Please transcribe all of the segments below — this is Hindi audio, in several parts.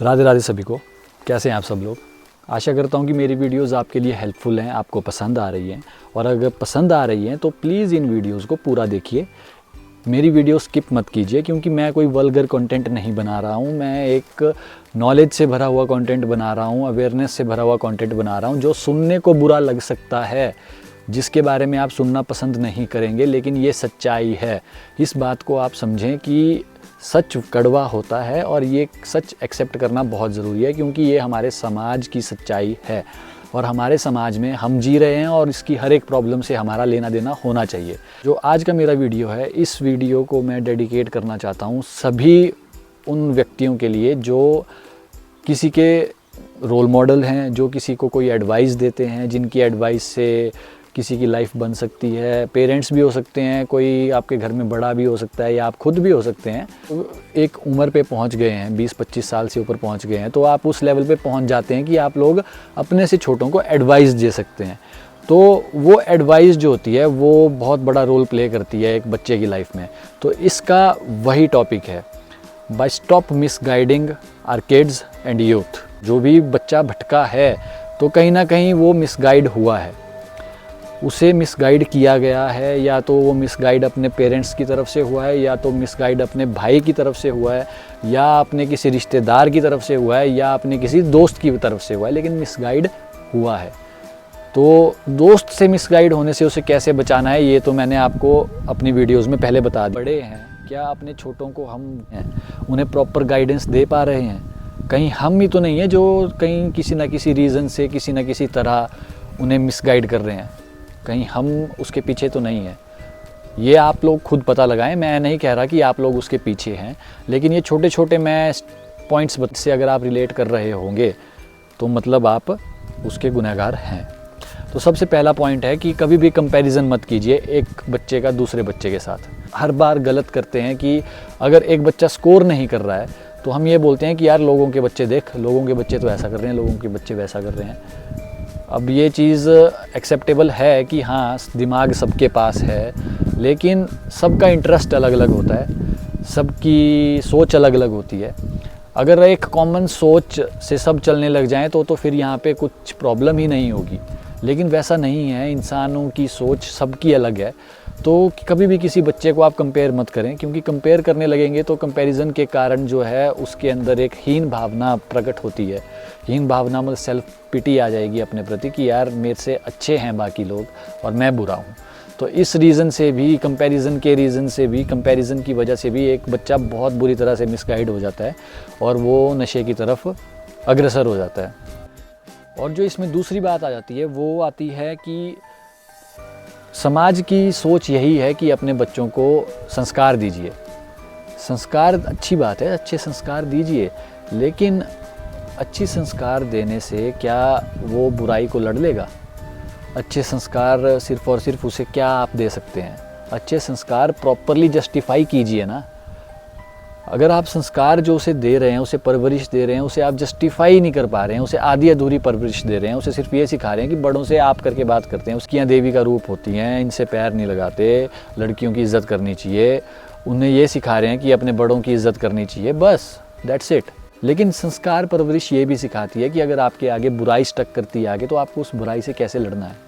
राधे राधे सभी को। कैसे हैं आप सब लोग। आशा करता हूं कि मेरी वीडियोस आपके लिए हेल्पफुल हैं, आपको पसंद आ रही हैं। और अगर पसंद आ रही हैं तो प्लीज़ इन वीडियोस को पूरा देखिए, मेरी वीडियो स्किप मत कीजिए, क्योंकि मैं कोई वल्गर कंटेंट नहीं बना रहा हूं। मैं एक नॉलेज से भरा हुआ कंटेंट बना रहा हूं, अवेयरनेस से भरा हुआ कंटेंट बना रहा हूं, जो सुनने को बुरा लग सकता है, जिसके बारे में आप सुनना पसंद नहीं करेंगे, लेकिन ये सच्चाई है। इस बात को आप समझें कि सच कड़वा होता है और ये सच एक्सेप्ट करना बहुत ज़रूरी है, क्योंकि ये हमारे समाज की सच्चाई है और हमारे समाज में हम जी रहे हैं और इसकी हर एक प्रॉब्लम से हमारा लेना देना होना चाहिए। जो आज का मेरा वीडियो है, इस वीडियो को मैं डेडिकेट करना चाहता हूँ सभी उन व्यक्तियों के लिए जो किसी के रोल मॉडल हैं, जो किसी को कोई एडवाइस देते हैं, जिनकी एडवाइस से किसी की लाइफ बन सकती है। पेरेंट्स भी हो सकते हैं, कोई आपके घर में बड़ा भी हो सकता है, या आप खुद भी हो सकते हैं। एक उम्र पे पहुंच गए हैं, 20-25 साल से ऊपर पहुंच गए हैं, तो आप उस लेवल पे पहुंच जाते हैं कि आप लोग अपने से छोटों को एडवाइस दे सकते हैं। तो वो एडवाइस जो होती है वो बहुत बड़ा रोल प्ले करती है एक बच्चे की लाइफ में। तो इसका वही टॉपिक है, by stop misguiding our kids and youth. जो भी बच्चा भटका है तो कहीं ना कहीं वो मिसगाइड हुआ है, उसे मिसगाइड किया गया है, या तो वो मिसगाइड अपने पेरेंट्स की तरफ से हुआ है, या तो मिसगाइड अपने भाई की तरफ से हुआ है, या अपने किसी रिश्तेदार की तरफ से हुआ है, या अपने किसी दोस्त की तरफ से हुआ है, लेकिन मिसगाइड हुआ है। तो दोस्त से मिसगाइड होने से उसे कैसे बचाना है, ये तो मैंने आपको अपनी वीडियोज़ में पहले बता दिया। बड़े हैं, क्या अपने छोटों को हम उन्हें प्रॉपर गाइडेंस दे पा रहे हैं? कहीं हम ही तो नहीं है जो कहीं किसी न किसी रीज़न से किसी न किसी तरह उन्हें मिसगाइड कर रहे हैं? कहीं हम उसके पीछे तो नहीं है? ये आप लोग खुद पता लगाएं। मैं नहीं कह रहा कि आप लोग उसके पीछे हैं, लेकिन ये छोटे छोटे मैं पॉइंट्स से अगर आप रिलेट कर रहे होंगे तो मतलब आप उसके गुनहगार हैं। तो सबसे पहला पॉइंट है कि कभी भी कंपैरिजन मत कीजिए एक बच्चे का दूसरे बच्चे के साथ। हर बार गलत करते हैं कि अगर एक बच्चा स्कोर नहीं कर रहा है तो हम ये बोलते हैं कि यार लोगों के बच्चे देख, लोगों के बच्चे तो ऐसा कर रहे हैं, लोगों के बच्चे वैसा कर रहे हैं। अब ये चीज़ एक्सेप्टेबल है कि हाँ दिमाग सबके पास है, लेकिन सबका इंटरेस्ट अलग अलग होता है, सबकी सोच अलग अलग होती है। अगर एक कॉमन सोच से सब चलने लग जाएं तो फिर यहाँ पे कुछ प्रॉब्लम ही नहीं होगी, लेकिन वैसा नहीं है। इंसानों की सोच सबकी अलग है। तो कभी भी किसी बच्चे को आप कंपेयर मत करें, क्योंकि कंपेयर करने लगेंगे तो कंपैरिजन के कारण जो है उसके अंदर एक हीन भावना प्रकट होती है। हीन भावना मतलब सेल्फ पिटी आ जाएगी अपने प्रति कि यार मेरे से अच्छे हैं बाकी लोग और मैं बुरा हूँ। तो इस रीज़न से भी, कंपैरिजन के रीज़न से भी, कंपैरिजन की वजह से भी एक बच्चा बहुत बुरी तरह से मिसगाइड हो जाता है और वो नशे की तरफ अग्रसर हो जाता है। और जो इसमें दूसरी बात आ जाती है वो आती है कि समाज की सोच यही है कि अपने बच्चों को संस्कार दीजिए। संस्कार अच्छी बात है, अच्छे संस्कार दीजिए, लेकिन अच्छी संस्कार देने से क्या वो बुराई को लड़ लेगा? अच्छे संस्कार सिर्फ़ और सिर्फ उसे क्या आप दे सकते हैं? अच्छे संस्कार प्रॉपरली जस्टिफाई कीजिए ना। अगर आप संस्कार जो उसे दे रहे हैं, उसे परवरिश दे रहे हैं, उसे आप जस्टिफाई नहीं कर पा रहे हैं, उसे आधी अधूरी परवरिश दे रहे हैं, उसे सिर्फ ये सिखा रहे हैं कि बड़ों से आप करके बात करते हैं, उसकी यहाँ देवी का रूप होती हैं, इनसे पैर नहीं लगाते, लड़कियों की इज़्ज़त करनी चाहिए, उन्हें ये सिखा रहे हैं कि अपने बड़ों की इज़्ज़त करनी चाहिए, बस दैट्स इट। लेकिन संस्कार परवरिश ये भी सिखाती है कि अगर आपके आगे बुराई स्टक करती है आगे, तो आपको उस बुराई से कैसे लड़ना है।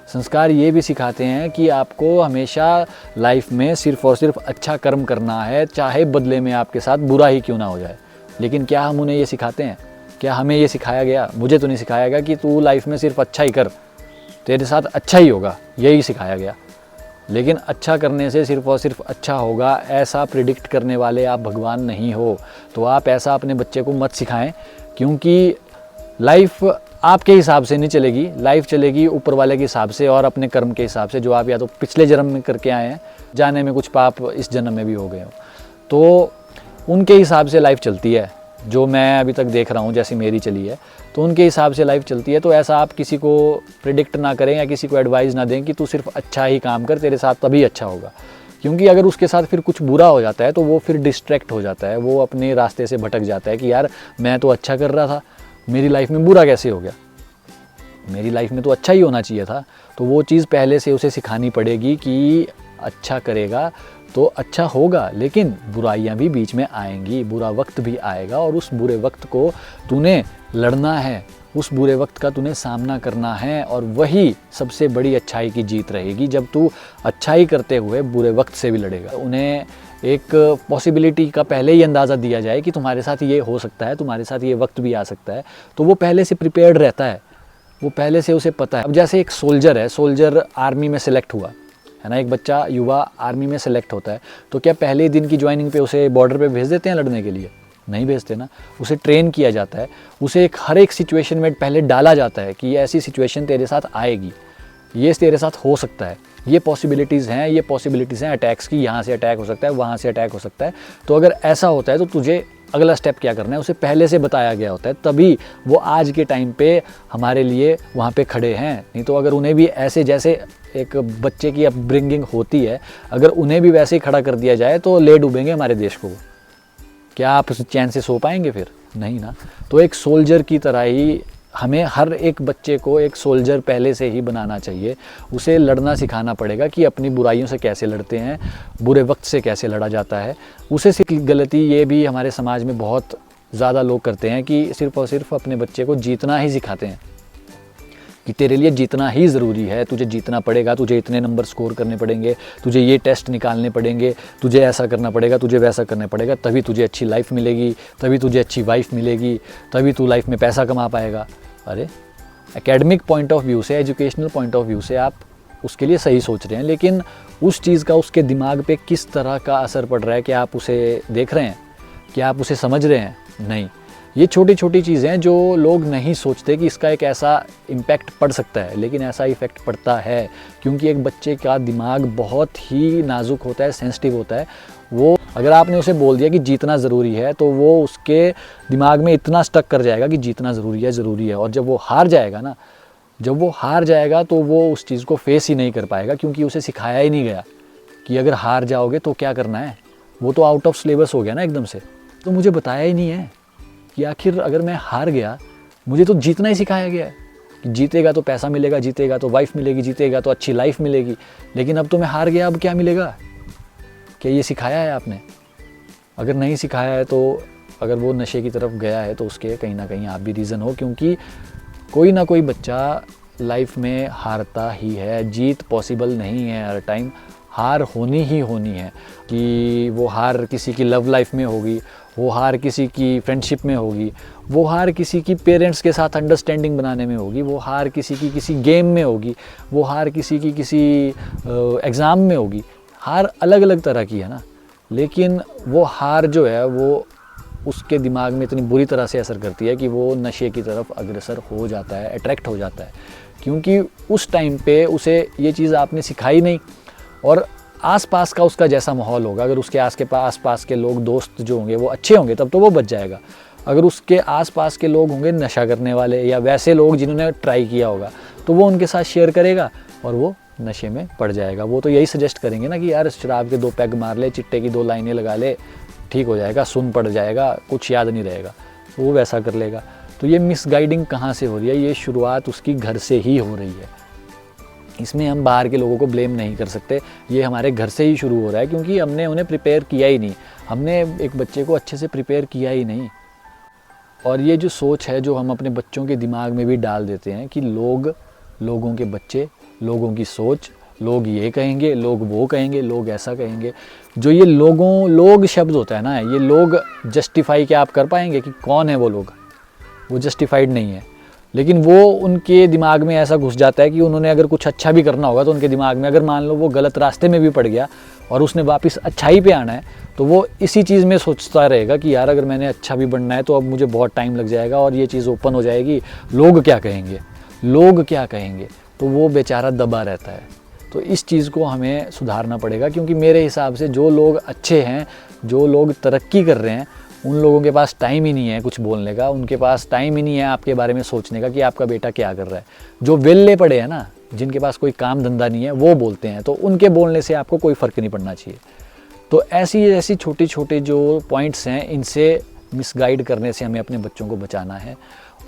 संस्कार ये भी सिखाते हैं कि आपको हमेशा लाइफ में सिर्फ़ और सिर्फ अच्छा कर्म करना है, चाहे बदले में आपके साथ बुरा ही क्यों ना हो जाए। लेकिन क्या हम उन्हें ये सिखाते हैं? क्या हमें ये सिखाया गया? मुझे तो नहीं सिखाया गया कि तू लाइफ में सिर्फ अच्छा ही कर, तेरे साथ अच्छा ही होगा, यही सिखाया गया। लेकिन अच्छा करने से सिर्फ़ और सिर्फ अच्छा होगा ऐसा प्रिडिक्ट करने वाले आप भगवान नहीं हो। तो आप ऐसा अपने बच्चे को मत सिखाएं, क्योंकि लाइफ आपके हिसाब से नहीं चलेगी, लाइफ चलेगी ऊपर वाले के हिसाब से और अपने कर्म के हिसाब से, जो आप या तो पिछले जन्म में करके आए हैं, जाने में कुछ पाप इस जन्म में भी हो गए हो, तो उनके हिसाब से लाइफ चलती है। जो मैं अभी तक देख रहा हूँ जैसी मेरी चली है, तो उनके हिसाब से लाइफ चलती है। तो ऐसा आप किसी को प्रिडिक्ट ना करें या किसी को एडवाइस ना दें कि तू सिर्फ अच्छा ही काम कर, तेरे साथ तभी अच्छा होगा। क्योंकि अगर उसके साथ फिर कुछ बुरा हो जाता है तो वो फिर डिस्ट्रैक्ट हो जाता है, वो अपने रास्ते से भटक जाता है कि यार मैं तो अच्छा कर रहा था, मेरी लाइफ में बुरा कैसे हो गया, मेरी लाइफ में तो अच्छा ही होना चाहिए था। तो वो चीज़ पहले से उसे सिखानी पड़ेगी कि अच्छा करेगा तो अच्छा होगा, लेकिन बुराइयां भी बीच में आएंगी, बुरा वक्त भी आएगा और उस बुरे वक्त को तूने लड़ना है, उस बुरे वक्त का तूने सामना करना है और वही सबसे बड़ी अच्छाई की जीत रहेगी जब तू अच्छाई करते हुए बुरे वक्त से भी लड़ेगा। उन्हें एक पॉसिबिलिटी का पहले ही अंदाज़ा दिया जाए कि तुम्हारे साथ ये हो सकता है, तुम्हारे साथ ये वक्त भी आ सकता है, तो वो पहले से प्रिपेयर्ड रहता है, वो पहले से उसे पता है। अब जैसे एक सोल्जर है, सोल्जर आर्मी में सेलेक्ट हुआ है ना, एक बच्चा युवा आर्मी में सेलेक्ट होता है, तो क्या पहले दिन की ज्वाइनिंग पे उसे बॉर्डर पे भेज देते हैं लड़ने के लिए? नहीं भेजते ना। उसे ट्रेन किया जाता है, उसे हर एक सिचुएशन में पहले डाला जाता है कि ऐसी सिचुएशन तेरे साथ आएगी, ये तेरे साथ हो सकता है, ये पॉसिबिलिटीज़ हैं अटैक्स की, यहाँ से अटैक हो सकता है, वहाँ से अटैक हो सकता है। तो अगर ऐसा होता है तो तुझे अगला स्टेप क्या करना है उसे पहले से बताया गया होता है, तभी वो आज के टाइम पे हमारे लिए वहाँ पे खड़े हैं। नहीं तो अगर उन्हें भी ऐसे, जैसे एक बच्चे की अपब्रिंगिंग होती है, अगर उन्हें भी वैसे ही खड़ा कर दिया जाए तो ले डूबेंगे हमारे देश को। क्या आप चैन से सो पाएंगे फिर? नहीं ना। तो एक सोल्जर की तरह ही हमें हर एक बच्चे को एक सोल्जर पहले से ही बनाना चाहिए, उसे लड़ना सिखाना पड़ेगा कि अपनी बुराइयों से कैसे लड़ते हैं, बुरे वक्त से कैसे लड़ा जाता है। उसे गलती ये भी हमारे समाज में बहुत ज़्यादा लोग करते हैं कि सिर्फ़ और सिर्फ अपने बच्चे को जीतना ही सिखाते हैं कि तेरे लिए जीतना ही ज़रूरी है, तुझे जीतना पड़ेगा, तुझे इतने नंबर स्कोर करने पड़ेंगे, तुझे ये टेस्ट निकालने पड़ेंगे, तुझे ऐसा करना पड़ेगा, तुझे वैसा करना पड़ेगा, तभी तुझे अच्छी लाइफ मिलेगी, तभी तुझे अच्छी वाइफ मिलेगी, तभी तू लाइफ में पैसा कमा पाएगा। अरे एकेडमिक पॉइंट ऑफ व्यू से, एजुकेशनल पॉइंट ऑफ व्यू से आप उसके लिए सही सोच रहे हैं, लेकिन उस चीज़ का उसके दिमाग पे किस तरह का असर पड़ रहा है, कि आप उसे देख रहे हैं, कि आप उसे समझ रहे हैं? नहीं। ये छोटी छोटी चीज़ें हैं जो लोग नहीं सोचते कि इसका एक ऐसा इम्पैक्ट पड़ सकता है, लेकिन ऐसा इफ़ेक्ट पड़ता है, क्योंकि एक बच्चे का दिमाग बहुत ही नाजुक होता है, सेंसिटिव होता है। वो अगर आपने उसे बोल दिया कि जीतना ज़रूरी है, तो वो उसके दिमाग में इतना स्टक कर जाएगा कि जीतना ज़रूरी है, और जब वो हार जाएगा ना, जब वो हार जाएगा तो वो उस चीज़ को फेस ही नहीं कर पाएगा, क्योंकि उसे सिखाया ही नहीं गया कि अगर हार जाओगे तो क्या करना है। वो तो आउट ऑफ सिलेबस हो गया ना एकदम से। तो मुझे बताया ही नहीं है कि आखिर अगर मैं हार गया, मुझे तो जीतना ही सिखाया गया है कि जीतेगा तो पैसा मिलेगा, जीतेगा तो वाइफ मिलेगी, जीतेगा तो अच्छी लाइफ मिलेगी, लेकिन अब तो मैं हार गया, अब क्या मिलेगा? क्या ये सिखाया है आपने? अगर नहीं सिखाया है तो अगर वो नशे की तरफ गया है तो उसके कहीं ना कहीं आप भी रीज़न हो, क्योंकि कोई ना कोई बच्चा लाइफ में हारता ही है। जीत पॉसिबल नहीं है हर टाइम, हार होनी ही होनी है। कि वो हार किसी की लव लाइफ में होगी, वो हार किसी की फ्रेंडशिप में होगी, वो हार किसी की पेरेंट्स के साथ अंडरस्टैंडिंग बनाने में होगी, वो हार किसी की किसी गेम में होगी, वो हार किसी की किसी एग्ज़ाम में होगी। हार अलग अलग तरह की है ना, लेकिन वो हार जो है वो उसके दिमाग में इतनी बुरी तरह से असर करती है कि वो नशे की तरफ अग्रसर हो जाता है, अट्रैक्ट हो जाता है, क्योंकि उस टाइम पे उसे ये चीज़ आपने सिखाई नहीं। और आसपास का उसका जैसा माहौल होगा, अगर उसके आसपास के लोग, दोस्त जो होंगे वो अच्छे होंगे, तब तो वो बच जाएगा। अगर उसके आसपास के लोग होंगे नशा करने वाले या वैसे लोग जिन्होंने ट्राई किया होगा, तो वो उनके साथ शेयर करेगा और वो नशे में पड़ जाएगा। वो तो यही सजेस्ट करेंगे ना कि यार शराब के 2 पैग मार ले, चिट्टे की 2 लाइनें लगा ले, ठीक हो जाएगा, सुन पड़ जाएगा, कुछ याद नहीं रहेगा, वो वैसा कर लेगा। तो ये मिसगाइडिंग कहाँ से हो रही है? ये शुरुआत उसकी घर से ही हो रही है। इसमें हम बाहर के लोगों को ब्लेम नहीं कर सकते, ये हमारे घर से ही शुरू हो रहा है, क्योंकि हमने उन्हें प्रिपेयर किया ही नहीं, हमने एक बच्चे को अच्छे से प्रिपेयर किया ही नहीं। और ये जो सोच है जो हम अपने बच्चों के दिमाग में भी डाल देते हैं कि लोगों के बच्चे, लोगों की सोच, लोग ये कहेंगे, लोग वो कहेंगे, लोग ऐसा कहेंगे। जो ये लोग शब्द होता है ना, ये लोग जस्टिफाई क्या आप कर पाएंगे कि कौन है वो लोग? वो जस्टिफाइड नहीं है, लेकिन वो उनके दिमाग में ऐसा घुस जाता है कि उन्होंने अगर कुछ अच्छा भी करना होगा तो उनके दिमाग में, अगर मान लो वो गलत रास्ते में भी पड़ गया और उसने वापस अच्छाई पे आना है, तो वो इसी चीज़ में सोचता रहेगा कि यार अगर मैंने अच्छा भी बनना है तो अब मुझे बहुत टाइम लग जाएगा और ये चीज़ ओपन हो जाएगी, लोग क्या कहेंगे, लोग क्या कहेंगे, तो वो बेचारा दबा रहता है। तो इस चीज़ को हमें सुधारना पड़ेगा, क्योंकि मेरे हिसाब से जो लोग अच्छे हैं, जो लोग तरक्की कर रहे हैं, उन लोगों के पास टाइम ही नहीं है कुछ बोलने का, उनके पास टाइम ही नहीं है आपके बारे में सोचने का कि आपका बेटा क्या कर रहा है। जो वेल्ले पड़े हैं ना, जिनके पास कोई काम धंधा नहीं है, वो बोलते हैं, तो उनके बोलने से आपको कोई फ़र्क नहीं पड़ना चाहिए। तो ऐसी छोटे छोटे जो पॉइंट्स हैं, इनसे मिसगाइड करने से हमें अपने बच्चों को बचाना है।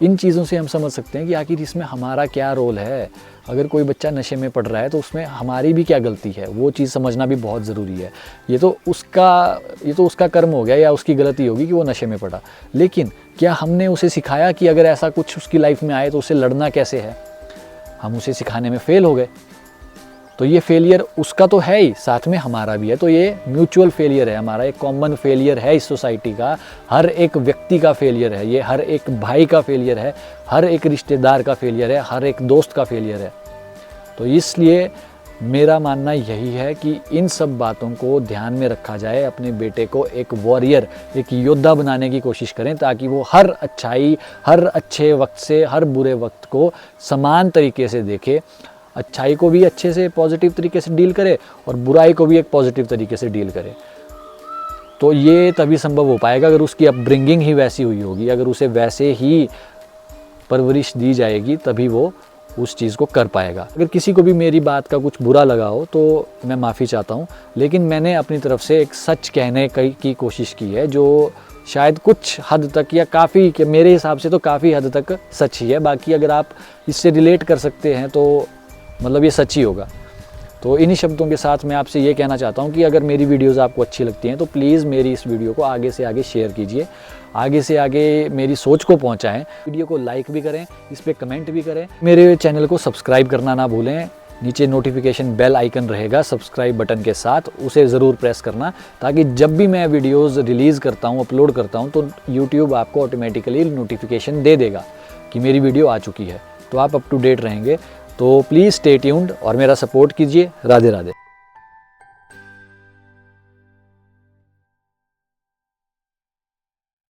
इन चीज़ों से हम समझ सकते हैं कि आखिर इसमें हमारा क्या रोल है। अगर कोई बच्चा नशे में पड़ रहा है तो उसमें हमारी भी क्या गलती है, वो चीज़ समझना भी बहुत ज़रूरी है। ये तो उसका कर्म हो गया या उसकी गलती होगी कि वो नशे में पड़ा, लेकिन क्या हमने उसे सिखाया कि अगर ऐसा कुछ उसकी लाइफ में आए तो उसे लड़ना कैसे है? हम उसे सिखाने में फेल हो गए। तो ये फेलियर उसका तो है ही, साथ में हमारा भी है। तो ये म्यूचुअल फेलियर है, हमारा एक कॉमन फेलियर है इस सोसाइटी का। हर एक व्यक्ति का फेलियर है ये, हर एक भाई का फेलियर है, हर एक रिश्तेदार का फेलियर है, हर एक दोस्त का फेलियर है। तो इसलिए मेरा मानना यही है कि इन सब बातों को ध्यान में रखा जाए। अपने बेटे को एक वॉरियर, एक योद्धा बनाने की कोशिश करें, ताकि वो हर अच्छाई, हर अच्छे वक्त से हर बुरे वक्त को समान तरीके से देखे, अच्छाई को भी अच्छे से पॉजिटिव तरीके से डील करे और बुराई को भी एक पॉजिटिव तरीके से डील करे। तो ये तभी संभव हो पाएगा अगर उसकी अपब्रिंगिंग ही वैसी हुई होगी, अगर उसे वैसे ही परवरिश दी जाएगी, तभी वो उस चीज़ को कर पाएगा। अगर किसी को भी मेरी बात का कुछ बुरा लगा हो तो मैं माफ़ी चाहता हूँ, लेकिन मैंने अपनी तरफ से एक सच कहने की कोशिश की है, जो शायद कुछ हद तक या काफ़ी, कि मेरे हिसाब से तो काफ़ी हद तक सच ही है। बाकी अगर आप इससे रिलेट कर सकते हैं तो मतलब ये सच ही होगा। तो इन्हीं शब्दों के साथ मैं आपसे ये कहना चाहता हूँ कि अगर मेरी वीडियोज़ आपको अच्छी लगती हैं तो प्लीज़ मेरी इस वीडियो को आगे से आगे शेयर कीजिए, आगे से आगे मेरी सोच को पहुँचाएँ। वीडियो को लाइक भी करें, इस पर कमेंट भी करें। मेरे चैनल को सब्सक्राइब करना ना भूलें। नीचे नोटिफिकेशन बेल आइकन रहेगा सब्सक्राइब बटन के साथ, उसे ज़रूर प्रेस करना, ताकि जब भी मैं वीडियोज़ रिलीज़ करता हूँ, अपलोड करता हूँ, तो यूट्यूब आपको ऑटोमेटिकली नोटिफिकेशन दे देगा कि मेरी वीडियो आ चुकी है। तो आप अप टू डेट रहेंगे। तो प्लीज़ स्टे ट्यून्ड और मेरा सपोर्ट कीजिए। राधे राधे।